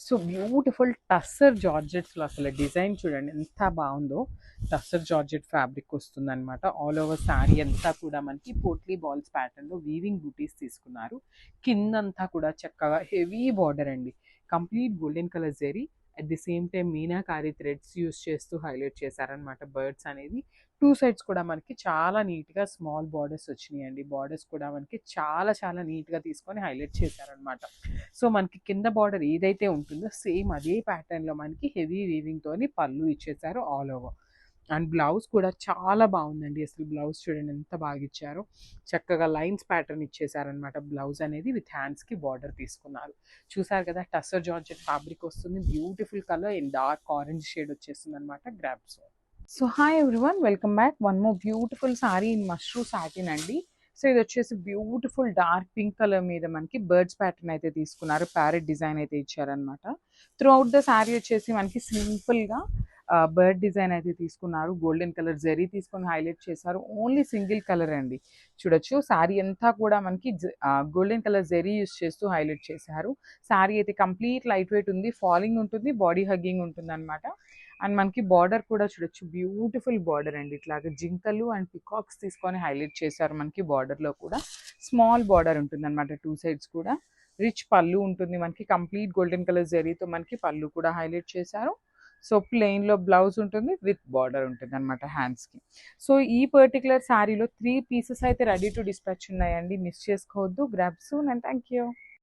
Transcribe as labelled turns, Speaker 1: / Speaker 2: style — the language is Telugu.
Speaker 1: సో బ్యూటిఫుల్ టస్సర్ జార్జెట్స్లో అసలు డిజైన్ చూడండి ఎంత బాగుందో. టస్సర్ జార్జెట్ ఫ్యాబ్రిక్ వస్తుందన్నమాట. ఆల్ ఓవర్ శారీ అంతా కూడా మనకి పోట్లీ బాల్స్ ప్యాటర్న్లో వీవింగ్ బూటీస్ తీసుకున్నారు. కిందంతా కూడా చక్కగా హెవీ బార్డర్ అండి. Complete golden colour zari at the same time meenakari threads use చేస్తూ హైలైట్ చేశారనమాట. బర్డ్స్ అనేది టూ సైడ్స్ కూడా మనకి చాలా నీట్గా స్మాల్ బార్డర్స్ వచ్చినాయండి. బార్డర్స్ కూడా మనకి చాలా చాలా నీట్గా తీసుకొని హైలైట్ చేశారనమాట. సో మనకి కింద బార్డర్ ఏదైతే ఉంటుందో సేమ్ అదే ప్యాటర్న్లో మనకి హెవీ వీవింగ్తోని పళ్ళు ఇచ్చేసారు ఆల్ ఓవర్. అండ్ బ్లౌజ్ కూడా చాలా బాగుందండి. అసలు బ్లౌజ్ చూడండి ఎంత బాగా ఇచ్చారో. చక్కగా లైన్స్ ప్యాటర్న్ ఇచ్చేసారనమాట. బ్లౌజ్ అనేది విత్ హ్యాండ్స్కి బార్డర్ తీసుకున్నారు. చూసారు కదా, టస్సర్ జార్జెట్ ఫ్యాబ్రిక్ వస్తుంది. Beautiful colour in dark orange shade వచ్చేస్తుంది అనమాట. Grasp. So hi everyone, welcome back. One more beautiful sorry in mashru satin అండి. సో ఇది వచ్చేసి బ్యూటిఫుల్ డార్క్ పింక్ కలర్ మీద మనకి బర్డ్స్ ప్యాటర్న్ అయితే తీసుకున్నారు. ప్యారెట్ డిజైన్ అయితే ఇచ్చారనమాట. త్రూ అవుట్ ద శారీ వచ్చేసి మనకి సింపుల్గా బర్డ్ డిజైన్ అయితే తీసుకున్నారు. గోల్డెన్ కలర్ జరీ తీసుకొని హైలైట్ చేశారు. ఓన్లీ సింగిల్ కలర్ అండి. చూడొచ్చు శారీ అంతా కూడా మనకి గోల్డెన్ కలర్ జరీ యూస్ చేస్తూ హైలైట్ చేశారు. శారీ అయితే కంప్లీట్ లైట్ వెయిట్ ఉంది, ఫాలింగ్ ఉంటుంది, బాడీ హగ్గింగ్ ఉంటుంది అనమాట. అండ్ మనకి బార్డర్ కూడా చూడొచ్చు, బ్యూటిఫుల్ బార్డర్ అండి. ఇట్లాగా జింకలు అండ్ పికాక్స్ తీసుకొని హైలైట్ చేశారు. మనకి బార్డర్లో కూడా స్మాల్ బార్డర్ ఉంటుంది అనమాట. టూ సైడ్స్ కూడా రిచ్ పళ్ళు ఉంటుంది మనకి. కంప్లీట్ గోల్డెన్ కలర్ జరీతో మనకి పళ్ళు కూడా హైలైట్ చేశారు. సో ప్లెయిన్లో బ్లౌజ్ ఉంటుంది, విత్ బార్డర్ ఉంటుంది అనమాట హ్యాండ్స్కి. సో ఈ పర్టికులర్ శారీలో 3 పీసెస్ అయితే రెడీ టు డిస్పాచ్ ఉన్నాయండి. మిస్ చేసుకోవద్దు. Grab soon and thank you.